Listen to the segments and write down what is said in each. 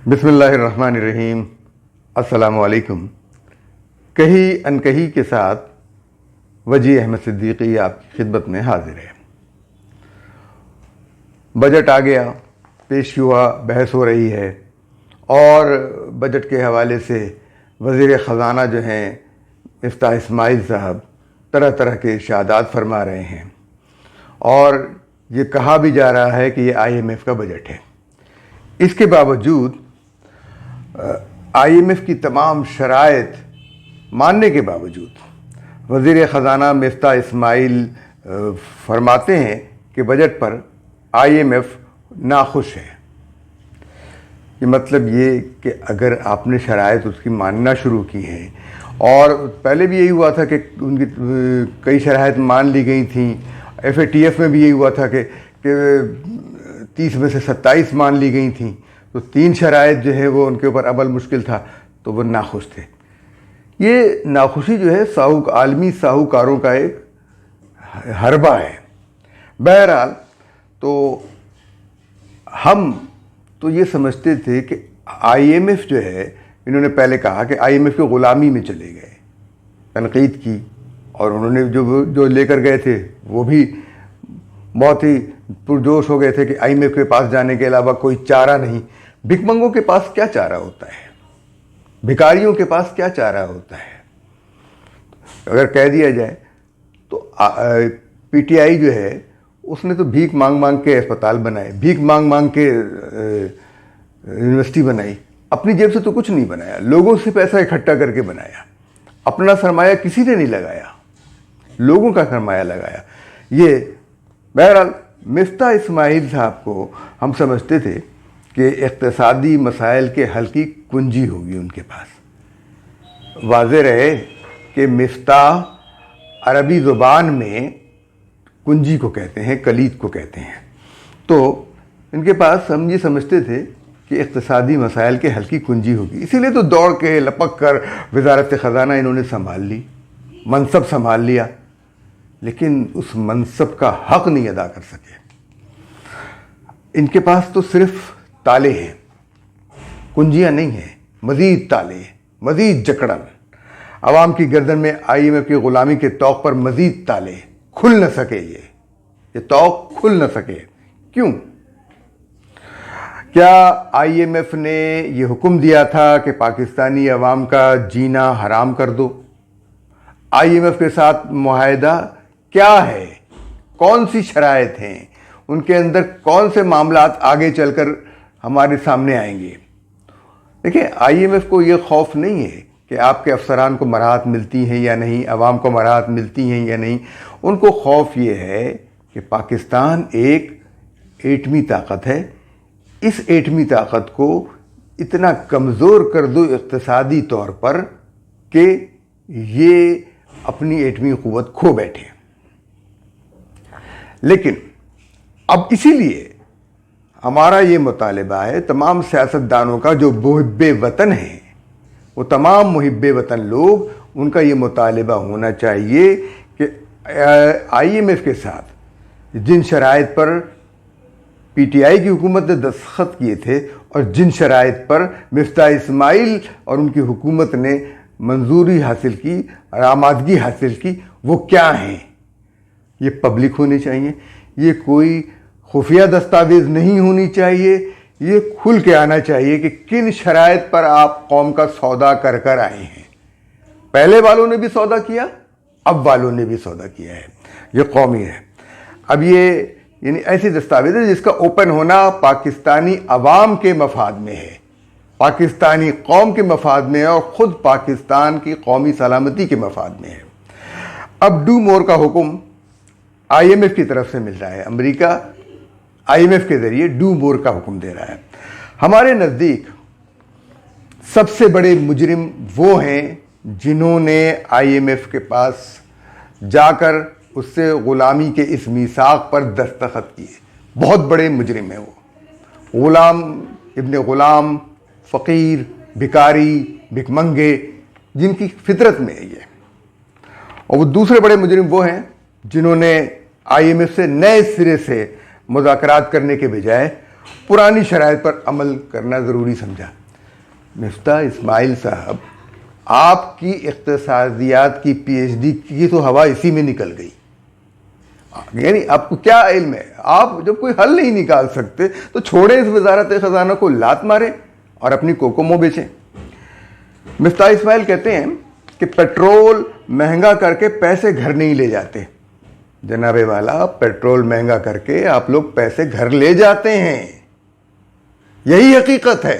बिस्मिल्लाहिर्रहमानिर्रहीम। अस्सलामु अलैकुम। कही अनकही के साथ वजी अहमद सिद्दीकी आपकी खिदमत में हाजिर है। बजट आ गया, पेश हुआ, बहस हो रही है और बजट के हवाले से वज़ीर ख़ज़ाना जो हैं मिफ्ताह इस्माइल साहब तरह तरह के इरशादात फरमा रहे हैं और ये कहा भी जा रहा है कि ये IMF का बजट है। इसके बावजूद IMF की तमाम शराइत मानने के बावजूद वज़ीर ख़ज़ाना मिफ्ताह इस्माइल फरमाते हैं कि बजट पर IMF नाखुश है। ये मतलब ये कि अगर आपने शराइत उसकी मानना शुरू की हैं, और पहले भी यही हुआ था कि उनकी कई शराइत मान ली गई थी, FATF में भी यही हुआ था कि 30 में से 27 मान ली गई थी, तो 3 शराइत जो है वो उनके ऊपर अमल मुश्किल था, तो वो नाखुश थे। ये नाखुशी जो है आलमी साहूकारों का एक हरबा है। बहरहाल तो हम तो ये समझते थे कि IMF जो है, इन्होंने पहले कहा कि IMF की ग़ुलामी में चले गए, तनकीद की, और उन्होंने जो लेकर गए थे वो भी बहुत ही पुरजोश हो गए थे कि IMF के पास जाने के अलावा कोई चारा नहीं। भिखमंगों के पास क्या चारा होता है, भिखारियों के पास क्या चारा होता है। अगर कह दिया जाए तो PTI जो है उसने तो भीख मांग मांग के अस्पताल बनाए, भीख मांग मांग के यूनिवर्सिटी बनाई, अपनी जेब से तो कुछ नहीं बनाया, लोगों से पैसा इकट्ठा करके बनाया। अपना सरमाया किसी ने नहीं लगाया, लोगों का सरमाया लगाया। ये बहरहाल मिफ्ताह इस्माइल साहब को हम समझते थे कि इक़्तिसादी मसाइल के हल की कुंजी होगी उनके पास। वाज़ेह रहे कि मिफ्ताह अरबी ज़ुबान में कुंजी को कहते हैं, कलीद को कहते हैं। तो इनके पास हम ये समझते थे कि इक़्तिसादी मसाइल के हल की कुंजी होगी, इसीलिए तो दौड़ के लपक कर वज़ारत ख़ज़ाना इन्होंने संभाल ली, मनसब संभाल लिया, लेकिन उस मनसब का हक़ नहीं अदा कर सके। इनके पास तो सिर्फ ताले हैं, कुंजियां नहीं हैं, मज़ीद ताले, मज़ीद जकड़न। आवाम की गर्दन में IMF की ग़ुलामी के तौक़ पर मज़ीद ताले, खुल न सके, ये तौक़ खुल न सके। क्यों? क्या IMF ने ये हुक्म दिया था कि पाकिस्तानी अवाम का जीना हराम कर दो? IMF के साथ मुआहदा क्या है, कौन सी शराइत हैं, उनके अंदर कौन से मामलात आगे चलकर हमारे सामने आएंगे? देखिए, IMF को ये खौफ नहीं है कि आपके अफसरान को मराहत मिलती हैं या नहीं, अवाम को मराहत मिलती हैं या नहीं। उनको खौफ ये है कि पाकिस्तान एक एटमी ताकत है, इस एटमी ताकत को इतना कमज़ोर कर दो इक़्तिसादी तौर पर कि ये अपनी एटमी क़ुव्वत खो बैठे। लेकिन अब इसीलिए हमारा ये मुतालिबा है तमाम सियासतदानों का, जो मुहिब्बे वतन हैं, वो तमाम मुहिब्बे वतन लोग, उनका ये मुतालिबा होना चाहिए कि IMF के साथ जिन शराइत पर PTI की हुकूमत ने दस्तखत किए थे और जिन शराइत पर मिफ्ताह इस्माइल और उनकी हुकूमत ने मंजूरी हासिल की, आमादगी हासिल की, वो क्या हैं? ये पब्लिक होनी चाहिए, ये कोई खुफिया दस्तावेज़ नहीं होनी चाहिए। ये खुल के आना चाहिए कि किन शराइत पर आप कौम का सौदा कर कर आए हैं। पहले वालों ने भी सौदा किया, अब वालों ने भी सौदा किया है, ये कौमी है। अब ये यानी ऐसी दस्तावेज़ है जिसका ओपन होना पाकिस्तानी अवाम के मफाद में है, पाकिस्तानी कौम के मफाद में है और ख़ुद पाकिस्तान की कौमी सलामती के मफाद में है। अब डू मोर का हुक्म IMF की तरफ से मिल रहा है। अमेरिका IMF के ज़रिए डू मोर का हुक्म दे रहा है। हमारे नज़दीक सबसे बड़े मुजरिम वो हैं जिन्होंने IMF के पास जाकर उससे ग़ुलामी के इस मीसाक पर दस्तखत किए। बहुत बड़े मुजरिम हैं वो, ग़ुलाम इब्न ग़ुलाम, फ़कीर, भिकारी, भिखमंगे, जिनकी फितरत में है ये। और वो दूसरे बड़े मुजरिम वो हैं जिन्होंने IMF से नए सिरे से मुज़ाकरात करने के बजाय पुरानी शराइत पर अमल करना ज़रूरी समझा। मिफ्ता इस्माइल साहब, आपकी इक़्तिसादियात की PhD की तो हवा इसी में निकल गई। यानी आपको क्या इल्म है? आप जब कोई हल नहीं निकाल सकते तो छोड़े इस वजारत ख़जाना को, लात मारें और अपनी कोकोमो बेचें। मिफ्ता इस्माइल कहते हैं कि पेट्रोल महंगा करके पैसे घर नहीं ले जाते। जनाबे वाला, पेट्रोल महंगा करके आप लोग पैसे घर ले जाते हैं, यही हकीकत है।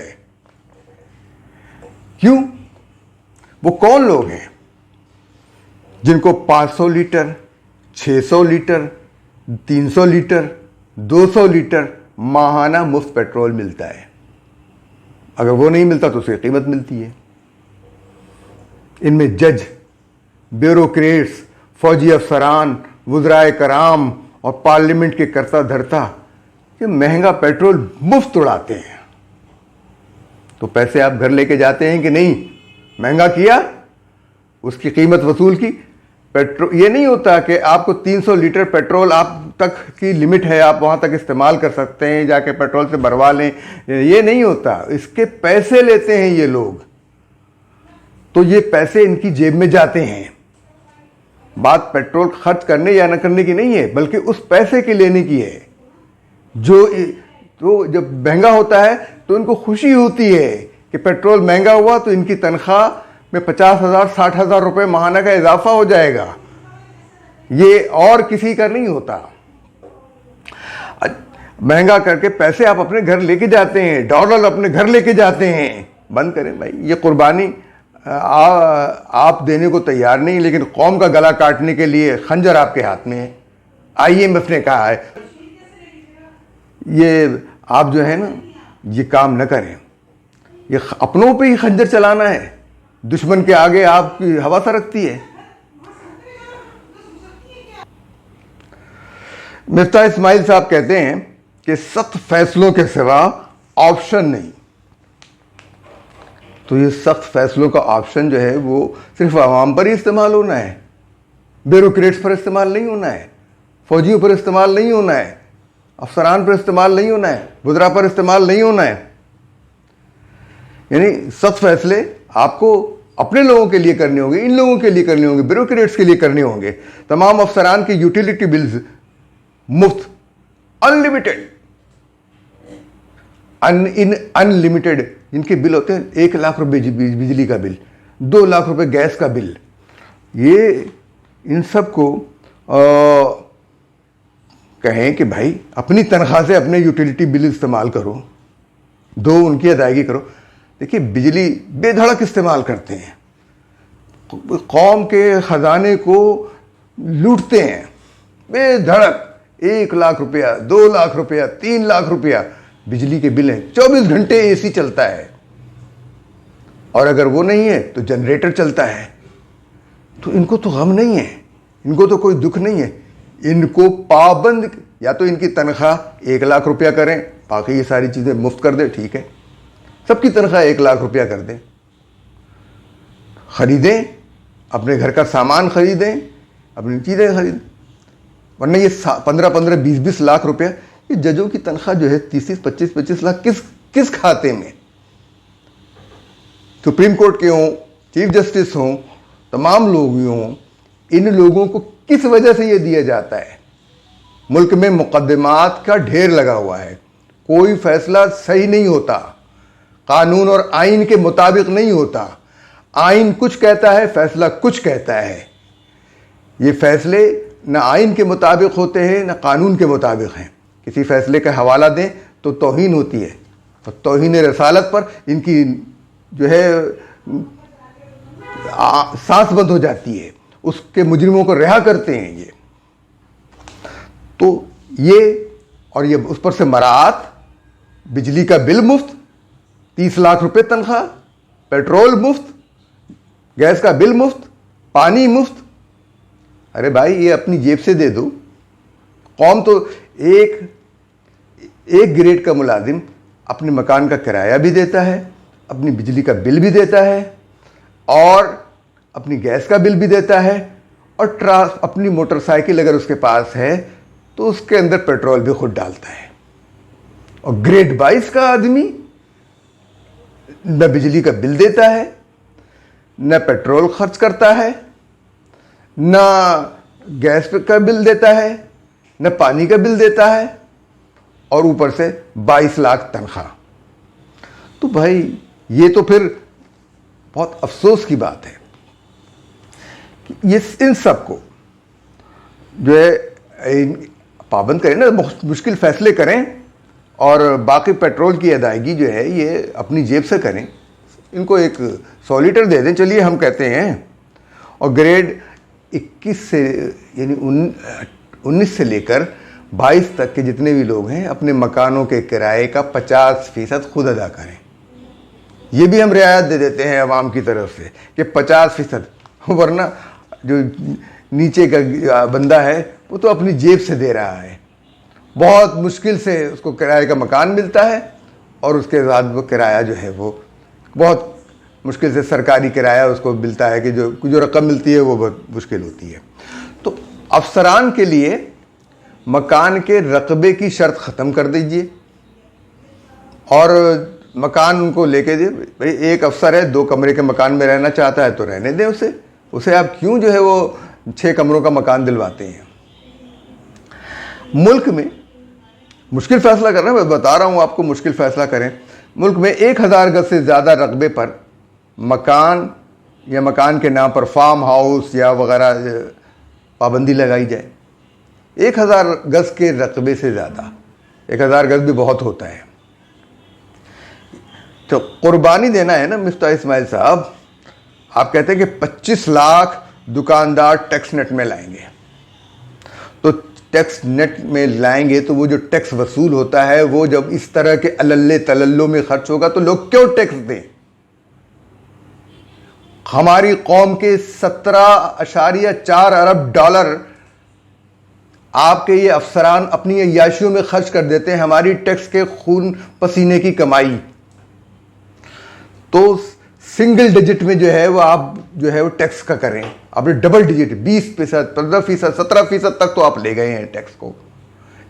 क्यों? वो कौन लोग हैं जिनको 500 लीटर, 600 लीटर, 300 लीटर, 200 लीटर माहाना मुफ्त पेट्रोल मिलता है? अगर वो नहीं मिलता तो उसकी कीमत मिलती है। इनमें जज, ब्यूरोक्रेट्स, फौजी अफसरान, वज़राए कराम और पार्लियामेंट के कर्ता धर्ता ये महंगा पेट्रोल मुफ्त उड़ाते हैं। तो पैसे आप घर लेके जाते हैं कि नहीं? महंगा किया, उसकी कीमत वसूल की। पेट्रोल ये नहीं होता कि आपको 300 लीटर पेट्रोल आप तक की लिमिट है, आप वहाँ तक इस्तेमाल कर सकते हैं, जाके पेट्रोल से भरवा लें, ये नहीं होता। इसके पैसे लेते हैं ये लोग, तो ये पैसे इनकी जेब में जाते हैं। बात पेट्रोल खर्च करने या न करने की नहीं है, बल्कि उस पैसे के लेने की है। तो जब महंगा होता है तो इनको खुशी होती है कि पेट्रोल महंगा हुआ तो इनकी तनख्वाह में 50,000 60,000 रुपये माहाना का इजाफा हो जाएगा। ये और किसी का नहीं होता। महंगा करके पैसे आप अपने घर लेके जाते हैं, डॉलर अपने घर लेके जाते हैं। बंद करें भाई, ये कुर्बानी आप देने को तैयार नहीं, लेकिन कौम का गला काटने के लिए खंजर आपके हाथ में है। IMF ने कहा है ये आप जो है ना, ये काम न करें, ये अपनों पे ही खंजर चलाना है, दुश्मन के आगे आपकी हवा सरकती है। मिफ्ता इस्माइल साहब कहते हैं कि सख्त फैसलों के सिवा ऑप्शन नहीं। तो ये सख्त फैसलों का ऑप्शन जो है वो सिर्फ आवाम पर ही इस्तेमाल होना है, ब्यूरोक्रेट्स पर इस्तेमाल नहीं होना है, फौजियों पर इस्तेमाल नहीं होना है, अफसरान पर इस्तेमाल नहीं होना है, वज़रा पर इस्तेमाल नहीं होना है। यानी सख्त फैसले आपको अपने लोगों के लिए करने होंगे, इन लोगों के लिए करने होंगे, ब्यूरोक्रेट्स के लिए करने होंगे। तमाम अफसरान के यूटिलिटी बिल्स मुफ्त, अनलिमिटेड, अनलिमिटेड इनके बिल होते हैं। 1 लाख रुपए बिजली का बिल, 2 लाख रुपए गैस का बिल। ये इन सब को कहें कि भाई अपनी तनख्वाह से अपने यूटिलिटी बिल इस्तेमाल करो, दो उनकी अदायगी करो। देखिए बिजली बेधड़क इस्तेमाल करते हैं, कौम के ख़जाने को लूटते हैं बेधड़क। 1 लाख रुपया, 2 लाख रुपया, 3 लाख रुपया बिजली के बिल हैं। 24 घंटे AC चलता है, और अगर वो नहीं है तो जनरेटर चलता है। तो इनको तो गम नहीं है, इनको तो कोई दुख नहीं है। इनको पाबंद, या तो इनकी तनख्वाह 1 लाख रुपया करें, बाकी ये सारी चीज़ें मुफ्त कर दें, ठीक है, सबकी तनख्वाह 1 लाख रुपया कर दें, खरीदें, अपने घर का सामान खरीदें, अपनी चीज़ें खरीदें। वरना ये 15-15, 20-20 लाख रुपया, ये जजों की तनख्वाह जो है 30-30, 25-25 लाख किस खाते में? सुप्रीम कोर्ट के हों, चीफ जस्टिस हों, तमाम लोग हों, इन लोगों को किस वजह से ये दिया जाता है? मुल्क में मुकदमात का ढेर लगा हुआ है, कोई फैसला सही नहीं होता, कानून और आइन के मुताबिक नहीं होता। आइन कुछ कहता है, फैसला कुछ कहता है। ये फैसले न आइन के मुताबिक होते हैं, न कानून के मुताबिक हैं। किसी फैसले का हवाला दें तो तौहीन होती है, और तौहीन रसालत पर इनकी जो है सांस बंद हो जाती है, उसके मुजरिमों को रिहा करते हैं ये। तो ये और ये उस पर से मरात, बिजली का बिल मुफ्त, 30 लाख रुपए तनख्वाह, पेट्रोल मुफ्त, गैस का बिल मुफ्त, पानी मुफ्त। अरे भाई ये अपनी जेब से दे दो। कौम तो एक ग्रेड का मुलाजिम अपने मकान का किराया भी देता है, अपनी बिजली का बिल भी देता है, और अपनी गैस का बिल भी देता है, और अपनी मोटरसाइकिल अगर उसके पास है तो उसके अंदर पेट्रोल भी खुद डालता है। और ग्रेड 22 का आदमी न बिजली का बिल देता है, न पेट्रोल खर्च करता है, न गैस का बिल देता है, न पानी का बिल देता है, और ऊपर से 22 लाख तनख्वाह। तो भाई ये तो फिर बहुत अफसोस की बात है कि ये इन सब को जो है पाबंद करें ना, बहुत मुश्किल फैसले करें, और बाकी पेट्रोल की अदायगी जो है ये अपनी जेब से करें। इनको एक 100 लीटर दे दें, चलिए हम कहते हैं, और ग्रेड 21 से यानी 19 से लेकर 22 तक के जितने भी लोग हैं अपने मकानों के किराए का 50% खुद अदा करें। ये भी हम रियायत दे देते हैं अवाम की तरफ से कि 50%, वरना जो नीचे का बंदा है वो तो अपनी जेब से दे रहा है, बहुत मुश्किल से उसको किराए का मकान मिलता है, और उसके बाद वो किराया जो है वो बहुत मुश्किल से सरकारी किराया उसको मिलता है कि जो रकम मिलती है वो बहुत मुश्किल होती है। तो अफसरान के लिए मकान के रकबे की शर्त ख़त्म कर दीजिए, और मकान उनको लेके दे। भाई एक अफसर है 2 कमरे के मकान में रहना चाहता है तो रहने दें उसे आप क्यों जो है वो 6 कमरों का मकान दिलवाते हैं। मुल्क में मुश्किल फैसला करना, मैं बता रहा हूँ आपको, मुश्किल फैसला करें। मुल्क में 1000 गज से ज़्यादा रकबे पर मकान या मकान के नाम पर फार्म हाउस या वगैरह पाबंदी लगाई जाए। 1000 गज के रकबे से ज़्यादा, 1000 गज भी बहुत होता है। तो कुर्बानी देना है ना मिफ्ता इस्माइल साहब, आप कहते हैं कि 25 लाख दुकानदार टैक्स नेट में लाएंगे, तो टैक्स नेट में लाएंगे तो वो जो टैक्स वसूल होता है वो जब इस तरह के अल्ले तलल्लों में खर्च होगा तो लोग क्यों टैक्स दें। हमारी कौम के 17.4 अरब डॉलर आपके ये अफसरान अपनी अय्याशियों में खर्च कर देते हैं, हमारी टैक्स के खून पसीने की कमाई। तो सिंगल डिजिट में जो है वो आप जो है वो टैक्स का करें, आपने डबल डिजिट 20%, 15%, 17% तक तो आप ले गए हैं टैक्स को।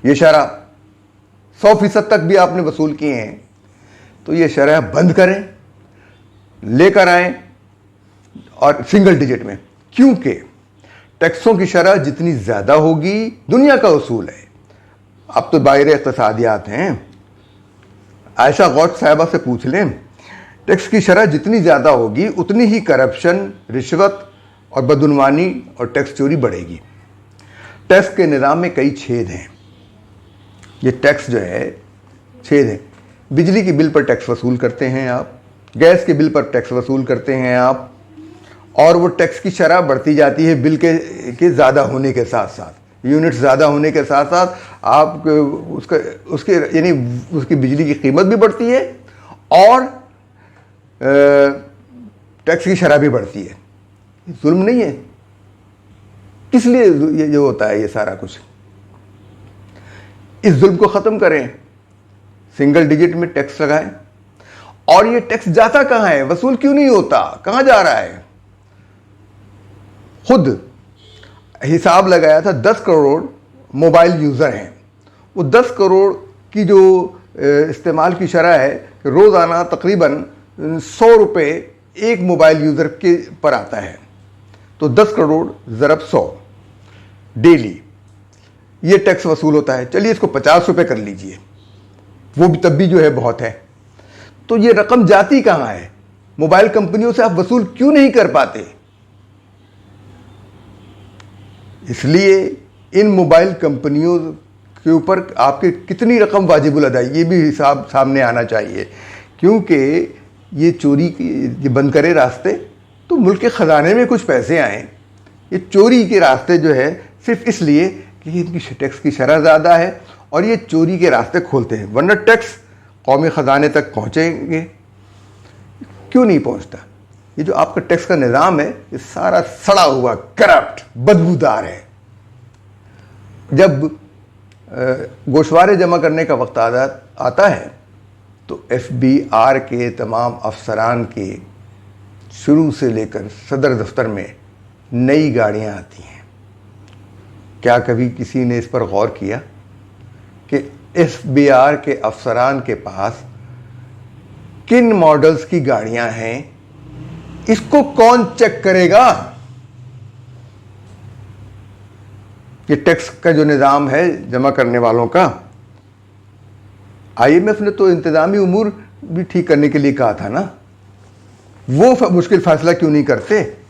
ये शरह 100% तक भी आपने वसूल किए हैं। तो ये शरह बंद करें, लेकर आएं, और सिंगल डिजिट में, क्योंकि टैक्सों की शरह जितनी ज़्यादा होगी, दुनिया का उसूल है, आप तो बाहिर इक़्तिसादियात हैं, आयशा गौट साहिबा से पूछ लें, टैक्स की शरह जितनी ज़्यादा होगी उतनी ही करप्शन, रिश्वत और बदउनवानी और टैक्स चोरी बढ़ेगी। टैक्स के निज़ाम में कई छेद हैं। ये टैक्स जो है छेद है। बिजली के बिल पर टैक्स वसूल करते हैं आप, गैस के बिल पर टैक्स वसूल करते हैं आप, और वो टैक्स की शरह बढ़ती जाती है बिल के ज़्यादा होने के साथ साथ, यूनिट ज़्यादा होने के साथ साथ आप उसके यानी उसकी बिजली की कीमत भी बढ़ती है और टैक्स की शरह भी बढ़ती है। जुल्म नहीं है? किस लिए ये जो होता है ये सारा कुछ? इस जुल्म को ख़त्म करें, सिंगल डिजिट में टैक्स लगाएं। और ये टैक्स जाता कहाँ है, वसूल क्यों नहीं होता, कहाँ जा रहा है? खुद हिसाब लगाया था 10 करोड़ मोबाइल यूज़र हैं, वो 10 करोड़ की जो इस्तेमाल की शरह है, रोज़ाना तकरीबन 100 रुपये एक मोबाइल यूज़र के पर आता है। तो 10 करोड़ ज़रब 100 डेली ये टैक्स वसूल होता है। चलिए इसको 50 रुपये कर लीजिए, वो भी तब भी जो है बहुत है। तो ये रकम जाती कहाँ है? मोबाइल कंपनियों से आप वसूल क्यों नहीं कर पाते? इसलिए इन मोबाइल कंपनियों के ऊपर आपके कितनी रकम वाजिबुल अदा, ये भी हिसाब सामने आना चाहिए, क्योंकि ये चोरी ये बंद करे रास्ते तो मुल्क के ख़जाने में कुछ पैसे आएँ। ये चोरी के रास्ते जो है सिर्फ इसलिए कि इनकी टैक्स की शरह ज़्यादा है और ये चोरी के रास्ते खोलते हैं, वरना टैक्स कौमी ख़जाने तक पहुँचेंगे क्यों नहीं पहुँचता? ये जो आपका टैक्स का निज़ाम है ये सारा सड़ा हुआ, करप्ट, बदबूदार है। जब गोशवारे जमा करने का वक्त आता है तो FBR के तमाम अफसरान के शुरू से लेकर सदर दफ्तर में नई गाड़ियाँ आती हैं। क्या कभी किसी ने इस पर गौर किया कि FBR के अफसरान के पास किन मॉडल्स की गाड़ियां हैं, इसको कौन चेक करेगा? ये टैक्स का जो निज़ाम है जमा करने वालों का, IMF ने तो इंतज़ामी उमूर भी ठीक करने के लिए कहा था ना, वो मुश्किल फैसला क्यों नहीं करते?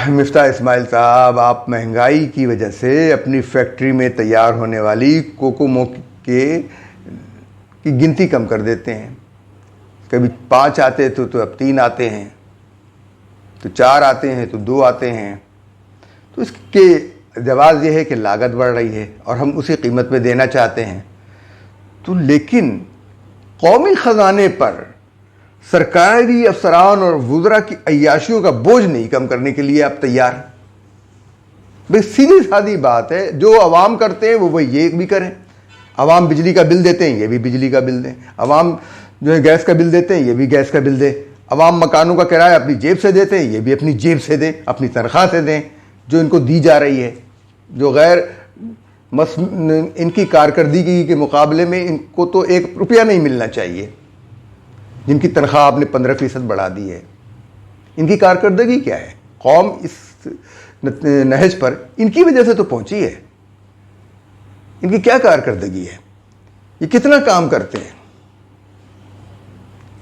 मिफ्ता इस्माइल साहब, आप महंगाई की वजह से अपनी फैक्ट्री में तैयार होने वाली कोकोमो की गिनती कम कर देते हैं। कभी 5 आते थे तो अब 3 आते हैं, तो 4 आते हैं तो 2 आते हैं। तो इसके जवाब ये है कि लागत बढ़ रही है और हम उसी कीमत में देना चाहते हैं। तो लेकिन कौमी ख़जाने पर सरकारी अफसरान और वुज़रा की अय्याशियों का बोझ नहीं कम करने के लिए आप तैयार? भाई सीधी सादी बात है, जो अवाम करते हैं वो ये भी करें। अवाम बिजली का बिल देते हैं, ये भी बिजली का बिल दें। अवाम जो है गैस का बिल देते हैं, ये भी गैस का बिल दें। अवाम मकानों का किराया अपनी जेब से देते हैं, ये भी अपनी जेब से दें, अपनी तनख्वाह से दें जो इनको दी जा रही है, जो गैर इनकी कारकर्दगी के मुकाबले में इनको तो 1 रुपया नहीं मिलना चाहिए, जिनकी तनख्वाह आपने 15% बढ़ा दी है। इनकी कारकर्दगी क्या है? कौम इस नहज पर इनकी वजह से तो पहुंची है। इनकी क्या कारकर्दगी है? ये कितना काम करते हैं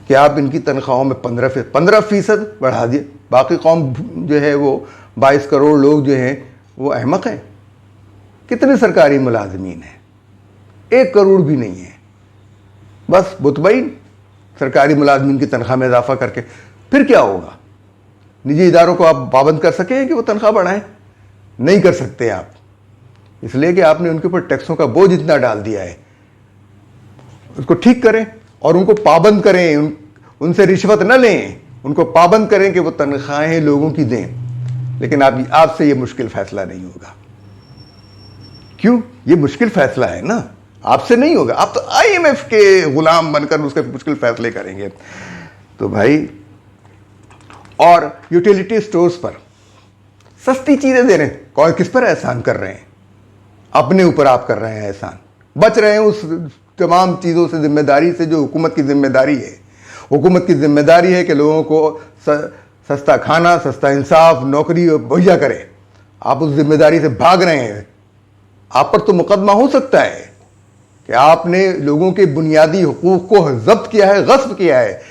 कि आप इनकी तनख्वाहों में 15% बढ़ा दिए? बाकी कौम जो है वो 22 करोड़ लोग जो हैं वो अहमक हैं। कितने सरकारी मुलाजमीन हैं? 1 करोड़ भी नहीं है। बस मुतमईन सरकारी मुलाजमीन की तनख्वाह में इजाफा करके फिर क्या होगा? निजी इदारों को आप पाबंद कर सकें कि वो तनख्वाह बढ़ाएं? नहीं कर सकते आप, इसलिए कि आपने उनके ऊपर टैक्सों का बोझ इतना डाल दिया है। उसको ठीक करें और उनको पाबंद करें, उनसे रिश्वत न लें, उनको पाबंद करें कि वो तनख्वाहें लोगों की दें। लेकिन आपसे ये मुश्किल फैसला नहीं होगा। क्यों? ये मुश्किल फैसला है ना, आपसे नहीं होगा। आप तो IMF के गुलाम बनकर उसके मुश्किल फैसले करेंगे। तो भाई, और यूटिलिटी स्टोर्स पर सस्ती चीजें दे रहे हैं, कौन किस पर एहसान कर रहे हैं? अपने ऊपर आप कर रहे हैं एहसान, बच रहे हैं उस तमाम चीज़ों से, जिम्मेदारी से जो हुकूमत की जिम्मेदारी है। हुकूमत की जिम्मेदारी है कि लोगों को सस्ता खाना, सस्ता इंसाफ, नौकरी मुहैया करे। आप उस जिम्मेदारी से भाग रहे हैं। आप पर तो मुकदमा हो सकता है कि आपने लोगों के बुनियादी हुकूक को जब्त किया है, गस्ब किया है।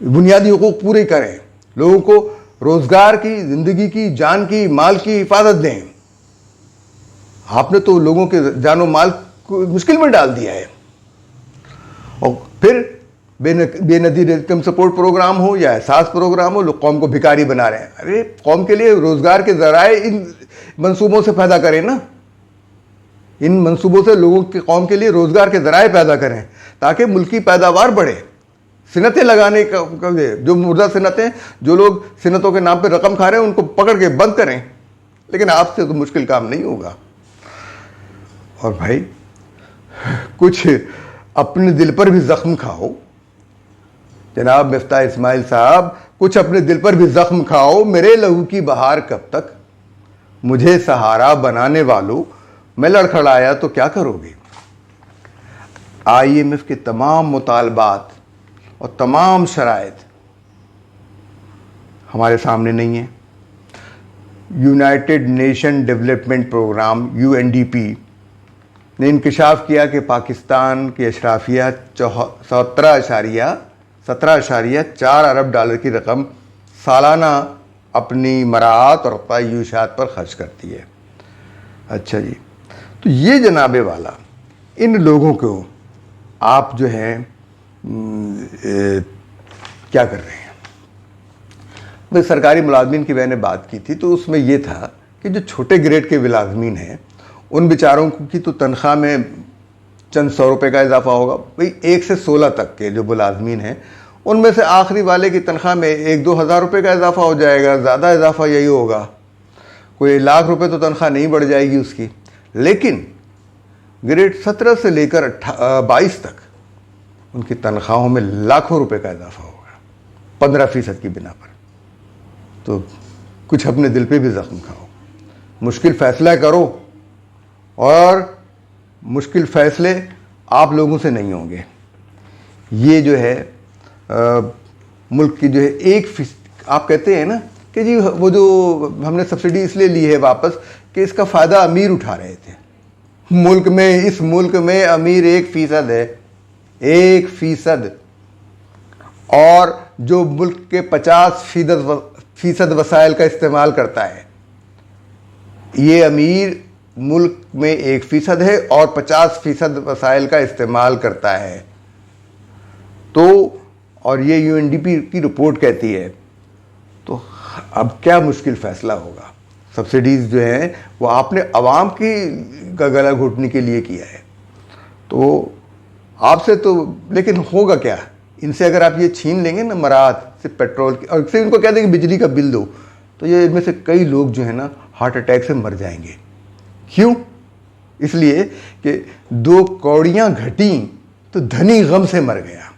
बुनियादी हुकूक पूरे करें, लोगों को रोजगार की, जिंदगी की, जान की, माल की हिफाजत दें। आपने तो लोगों के जानो माल को मुश्किल में डाल दिया है। और फिर बेनजीर इनकम सपोर्ट प्रोग्राम हो या एहसास प्रोग्राम हो, लोग कौम को भिखारी बना रहे हैं। अरे कौम के लिए रोजगार के जराए इन मंसूबों से पैदा करें ना। इन मंसूबों से लोगों के, कौम के लिए रोजगार के जराए पैदा करें ताकि मुल्की पैदावार बढ़े। सिनतें लगाने का जो मुर्दा सिनतें, जो लोग सिनतों के नाम पर रकम खा रहे हैं, उनको पकड़ के बंद करें। लेकिन आपसे तो मुश्किल काम नहीं होगा। और भाई, कुछ अपने दिल पर भी जख्म खाओ जनाब मिफ्ता इस्माइल साहब, कुछ अपने दिल पर भी जख्म खाओ। मेरे लहू की बहार कब तक, मुझे सहारा बनाने वालों, मैं लड़खड़ाया तो क्या करोगे? IMF के तमाम मुतालबात और तमाम शराइत हमारे सामने नहीं है। United Nation Development Programme UNDP ने इंकशाफ किया कि पाकिस्तान की अशराफिया 17.4 अरब डॉलर की रकम सालाना अपनी मराआत और तय्युशात पर खर्च करती है। अच्छा जी, तो ये जनाबे वाला, इन लोगों को आप जो है क्या कर रहे हैं? भाई सरकारी मुलाजमीन की मैंने बात की थी, तो उसमें यह था कि जो छोटे ग्रेड के मुलाजमीन हैं, उन बेचारों की तो तनख्वाह में चंद 100 रुपये का इजाफा होगा। भाई 1 से 16 तक के जो मुलाजमीन हैं, उनमें से आखिरी वाले की तनख्वाह में 1-2 हज़ार रुपये का इजाफा हो जाएगा। ज़्यादा इजाफा यही होगा, कोई 1 लाख रुपये तो तनख्वाह नहीं बढ़ जाएगी उसकी। लेकिन ग्रेड 17 से लेकर 22 तक उनकी तनख्वाहों में लाखों रुपए का इजाफा होगा 15% की बिना पर। तो कुछ अपने दिल पे भी जख्म खाओ, मुश्किल फैसला करो और मुश्किल फ़ैसले आप लोगों से नहीं होंगे। ये जो है मुल्क की जो है 1%, आप कहते हैं ना कि जी वो जो हमने सब्सिडी इसलिए ली है वापस कि इसका फ़ायदा अमीर उठा रहे थे। मुल्क में, इस मुल्क में अमीर 1% है, 1%, और जो मुल्क के 50% वसाइल का इस्तेमाल करता है, ये अमीर मुल्क में 1% है और 50% वसाइल का इस्तेमाल करता है। तो और ये यूएनडीपी की रिपोर्ट कहती है, तो अब क्या मुश्किल फ़ैसला होगा। सब्सिडीज़ जो हैं वो आपने अवाम की का गला घोटने के लिए किया है, तो आपसे तो, लेकिन होगा क्या इनसे अगर आप ये छीन लेंगे ना मरात से, पेट्रोल की, और सिर्फ इनको कह देंगे बिजली का बिल दो, तो ये इनमें से कई लोग जो है ना हार्ट अटैक से मर जाएंगे। क्यों? इसलिए कि 2 कौड़ियाँ घटी तो धनी गम से मर गया,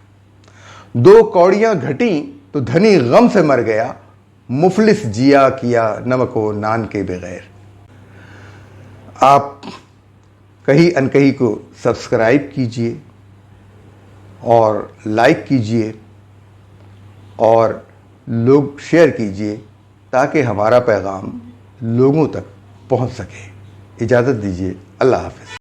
2 कौड़ियाँ घटी तो धनी गम से मर गया, मुफलिस जिया किया नमको नान के बगैर। आप कहीं अनकहीं को सब्सक्राइब कीजिए और लाइक कीजिए और लोग शेयर कीजिए ताकि हमारा पैगाम लोगों तक पहुंच सके। इजाज़त दीजिए। अल्लाह हाफ़िज़।